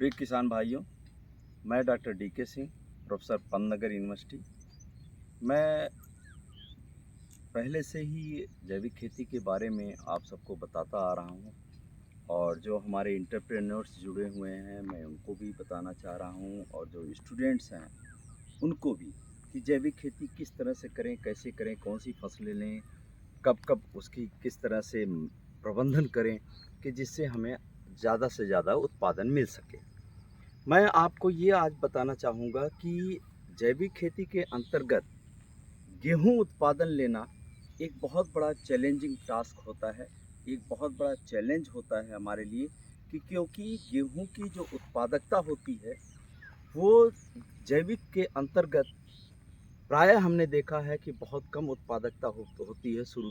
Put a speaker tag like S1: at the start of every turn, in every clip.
S1: प्रिय किसान भाइयों, मैं doctor DK Singh, professor Pantnagar university. मैं पहले से ही जैविक खेती के बारे में आप सबको बताता आ रहा हूँ और जो हमारे एंटरप्रेन्योर्स जुड़े हुए हैं मैं उनको भी बताना चाह रहा हूँ और जो स्टूडेंट्स हैं उनको भी कि जैविक खेती किस तरह से करें, कैसे करें, कौन सी फसलें लें, कब कब उसकी किस तरह से प्रबंधन करें कि जिससे हमें ज़्यादा से ज़्यादा उत्पादन मिल सके। मैं आपको ये आज बताना चाहूँगा कि जैविक खेती के अंतर्गत गेहूँ उत्पादन लेना एक बहुत बड़ा चैलेंजिंग टास्क होता है, एक बहुत बड़ा चैलेंज होता है हमारे लिए कि क्योंकि गेहूँ की जो उत्पादकता होती है वो जैविक के अंतर्गत प्रायः हमने देखा है कि बहुत कम उत्पादकता होती है शुरू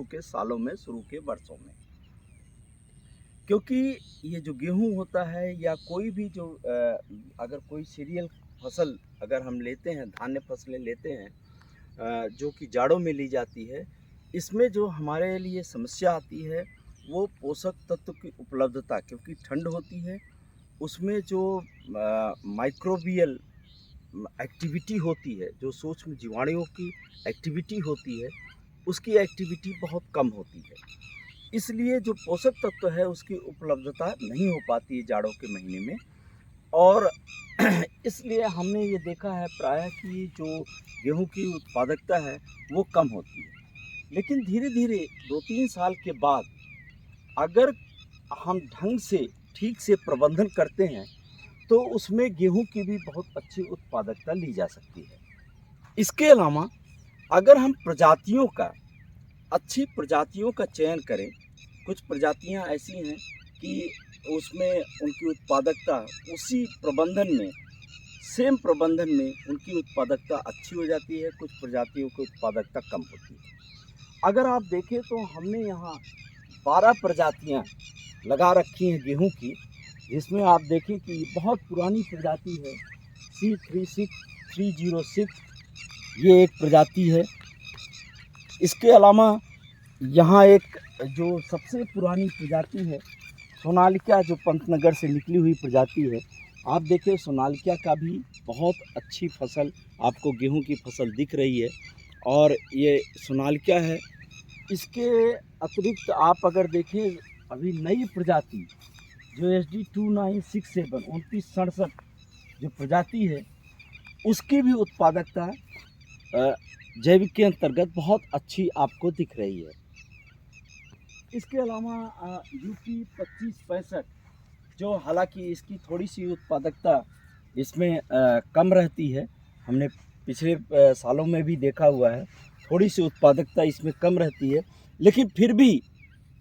S1: के सालों में, शुरू के वर्षों में। क्योंकि ये जो गेहूँ होता है या कोई भी जो अगर कोई सीरियल फसल अगर हम लेते हैं, धान्य फसलें लेते हैं जो कि जाड़ों में ली जाती है, इसमें जो हमारे लिए समस्या आती है वो पोषक तत्व की उपलब्धता, क्योंकि ठंड होती है उसमें जो माइक्रोबियल एक्टिविटी होती है, जो सूक्ष्म जीवाणुओं की एक्टिविटी होती है, उसकी एक्टिविटी बहुत कम होती है। इसलिए जो पोषक तत्व है उसकी उपलब्धता नहीं हो पाती है जाड़ों के महीने में और इसलिए हमने ये देखा है प्रायः कि जो गेहूं की उत्पादकता है वो कम होती है। लेकिन धीरे धीरे 2-3 साल के बाद अगर हम ढंग से ठीक से प्रबंधन करते हैं तो उसमें गेहूं की भी बहुत अच्छी उत्पादकता ली जा सकती है। इसके अलावा अगर हम अच्छी प्रजातियों का चयन करें, कुछ प्रजातियां ऐसी हैं कि उसमें उनकी उत्पादकता उसी सेम प्रबंधन में उनकी उत्पादकता अच्छी हो जाती है, कुछ प्रजातियों की उत्पादकता कम होती है। अगर आप देखें तो हमने यहाँ 12 प्रजातियाँ लगा रखी हैं गेहूं की, जिसमें आप देखें कि बहुत पुरानी प्रजाति है C36306, ये एक प्रजाति है। इसके अलावा यहाँ एक जो सबसे पुरानी प्रजाति है सोनालिका, जो पंतनगर से निकली हुई प्रजाति है। आप देखें सोनालिका का भी बहुत अच्छी फसल आपको गेहूं की फसल दिख रही है और ये सोनालिका है। इसके अतिरिक्त आप अगर देखें अभी नई प्रजाति जो SD 2967 2967 जो प्रजाति है उसकी भी उत्पादकता जैविक के अंतर्गत बहुत अच्छी आपको दिख रही है। इसके अलावा UP 2565 जो हालांकि इसकी थोड़ी सी उत्पादकता इसमें कम रहती है, हमने पिछले सालों में भी देखा हुआ है, थोड़ी सी उत्पादकता इसमें कम रहती है, लेकिन फिर भी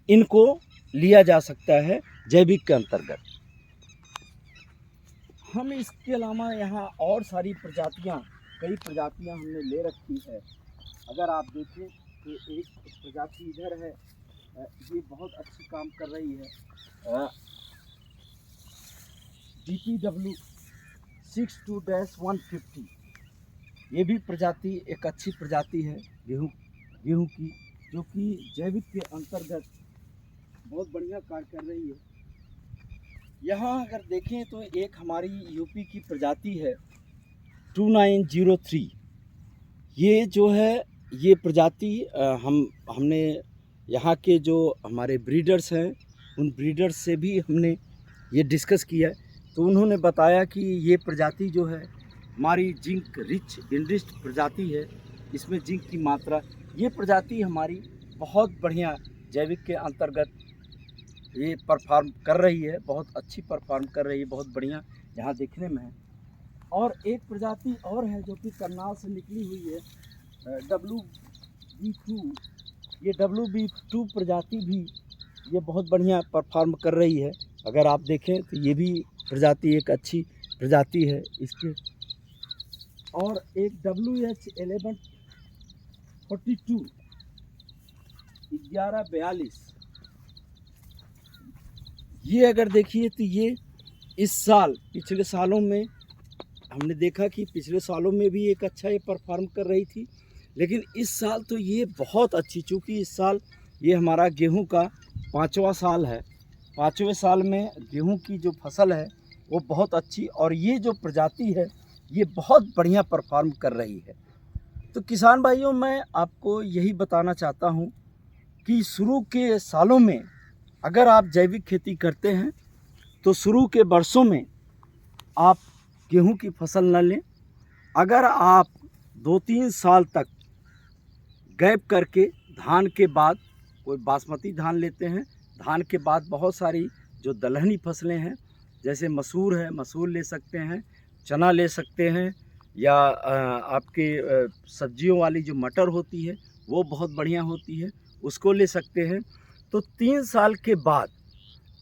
S1: इनको लिया जा सकता है जैविक के अंतर्गत। हम इसके अलावा यहाँ और सारी कई प्रजातियाँ हमने ले रखी है। अगर आप देखें तो एक प्रजाति इधर है, ये बहुत अच्छी काम कर रही है, DPW 62-150। ये भी प्रजाति एक अच्छी प्रजाति है गेहूं की, जो कि जैविक के अंतर्गत बहुत बढ़िया कार्य कर रही है। यहाँ अगर देखें तो एक हमारी UP की प्रजाति है 2903। ये जो है ये प्रजाति हमने यहाँ के जो हमारे ब्रीडर्स हैं उन ब्रीडर्स से भी हमने ये डिस्कस किया है, तो उन्होंने बताया कि ये प्रजाति जो है हमारी जिंक रिच इनरिच्ड प्रजाति है, इसमें जिंक की मात्रा, ये प्रजाति हमारी बहुत बढ़िया जैविक के अंतर्गत ये परफॉर्म कर रही है, बहुत अच्छी परफॉर्म कर रही है, बहुत बढ़िया यहाँ देखने में है। और एक प्रजाति और है जो कि करनाल से निकली हुई है WB2। ये WB2 प्रजाति भी ये बहुत बढ़िया परफॉर्म कर रही है। अगर आप देखें तो ये भी प्रजाति एक अच्छी प्रजाति है इसके। और एक WH1142 1142, ये अगर देखिए तो ये इस साल पिछले सालों में हमने देखा कि पिछले सालों में भी एक अच्छा ये परफॉर्म कर रही थी, लेकिन इस साल तो ये बहुत अच्छी, चूँकि इस साल ये हमारा गेहूं का 5वां साल है
S2: 5वें साल में गेहूं की जो फसल है वो बहुत अच्छी, और ये जो प्रजाति है ये बहुत बढ़िया परफॉर्म कर रही है। तो किसान भाइयों, मैं आपको यही बताना चाहता हूँ कि शुरू के सालों में अगर आप जैविक खेती करते हैं तो शुरू के वर्षों में आप गेहूं की फसल न लें। अगर आप 2-3 साल तक गैप करके धान के बाद कोई बासमती धान लेते हैं, धान के बाद बहुत सारी जो दलहनी फसलें हैं जैसे मसूर है, मसूर ले सकते हैं, चना ले सकते हैं, या आपके सब्जियों वाली जो मटर होती है वो बहुत बढ़िया होती है, उसको ले सकते हैं। तो 3 साल के बाद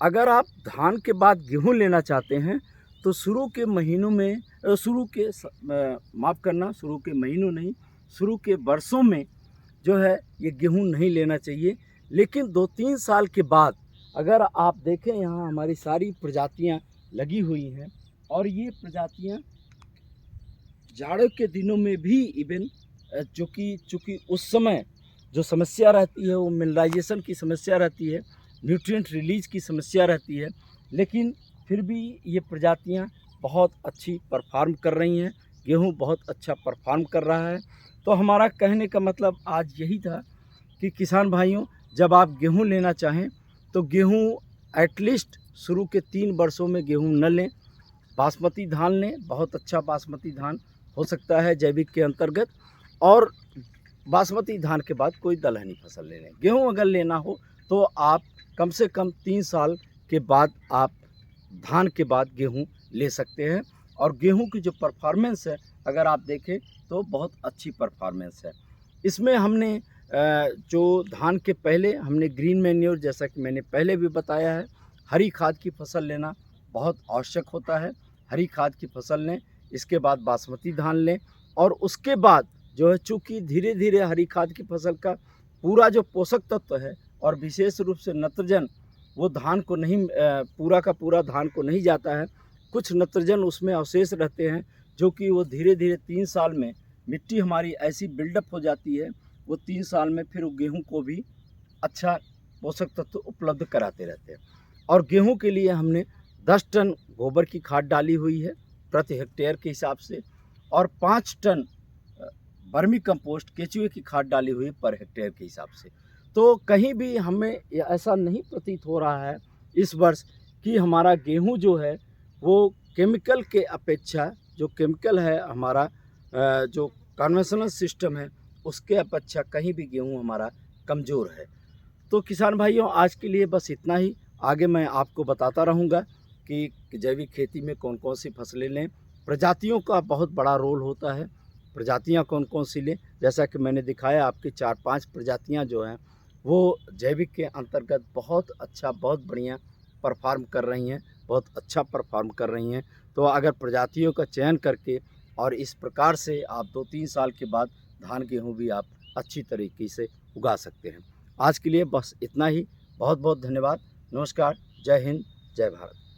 S2: अगर आप धान के बाद गेहूँ लेना चाहते हैं तो शुरू के महीनों में शुरू के महीनों नहीं, शुरू के वर्षों में जो है ये गेहूँ नहीं लेना चाहिए। लेकिन 2-3 साल के बाद अगर आप देखें, यहाँ हमारी सारी प्रजातियाँ लगी हुई हैं, और ये प्रजातियाँ जाड़ों के दिनों में भी इवन चूँकि उस समय जो समस्या रहती है वो मिनरलाइजेशन की समस्या रहती है, न्यूट्रिएंट रिलीज की समस्या रहती है, लेकिन फिर भी ये प्रजातियाँ बहुत अच्छी परफॉर्म कर रही हैं। गेहूँ बहुत अच्छा परफॉर्म कर रहा है। तो हमारा कहने का मतलब आज यही था कि किसान भाइयों, जब आप गेहूँ लेना चाहें तो गेहूँ एटलीस्ट शुरू के 3 वर्षों में गेहूँ न लें, बासमती धान लें। बहुत अच्छा बासमती धान हो सकता है जैविक के अंतर्गत, और बासमती धान के बाद कोई दलहनी फसल ले लें। गेहूँ अगर लेना हो तो आप कम से कम 3 साल के बाद आप धान के बाद गेहूँ ले सकते हैं। और गेहूँ की जो परफॉर्मेंस है अगर आप देखें तो बहुत अच्छी परफॉर्मेंस है। इसमें हमने जो धान के पहले हमने ग्रीन मैन्योर, जैसा कि मैंने पहले भी बताया है, हरी खाद की फसल लेना बहुत आवश्यक होता है। हरी खाद की फसल लें, इसके बाद बासमती धान लें, और उसके बाद जो है चूँकि धीरे धीरे हरी खाद की फसल का पूरा जो पोषक तत्व है और विशेष रूप से नत्रजन वो धान को नहीं पूरा का पूरा धान को नहीं जाता है, कुछ नत्रजन उसमें अवशेष रहते हैं, जो कि वो धीरे धीरे 3 साल में मिट्टी हमारी ऐसी बिल्डअप हो जाती है, वो 3 साल में फिर गेहूँ को भी अच्छा पोषक तत्व उपलब्ध कराते रहते हैं। और गेहूँ के लिए हमने 10 टन गोबर की खाद डाली हुई है प्रति हेक्टेयर के हिसाब से, और 5 टन वर्मी कंपोस्ट केचुए की खाद डाली हुई पर हेक्टेयर के हिसाब से। तो कहीं भी हमें ऐसा नहीं प्रतीत हो रहा है इस वर्ष कि हमारा गेहूं जो है वो केमिकल के अपेक्षा, जो केमिकल है हमारा जो कन्वेंशनल सिस्टम है उसके अपेक्षा कहीं भी गेहूं हमारा कमज़ोर है। तो किसान भाइयों, आज के लिए बस इतना ही। आगे मैं आपको बताता रहूँगा कि जैविक खेती में कौन कौन सी फसलें लें। प्रजातियों का बहुत बड़ा रोल होता है, प्रजातियां कौन कौन सी लें। जैसा कि मैंने दिखाया, आपकी 4-5 प्रजातियां जो हैं वो जैविक के अंतर्गत बहुत अच्छा, बहुत बढ़िया परफॉर्म कर रही हैं, बहुत अच्छा परफॉर्म कर रही हैं। तो अगर प्रजातियों का चयन करके और इस प्रकार से आप 2-3 साल के बाद धान गेहूँ भी आप अच्छी तरीके से उगा सकते हैं। आज के लिए बस इतना ही। बहुत बहुत धन्यवाद। नमस्कार। जय हिंद, जय भारत।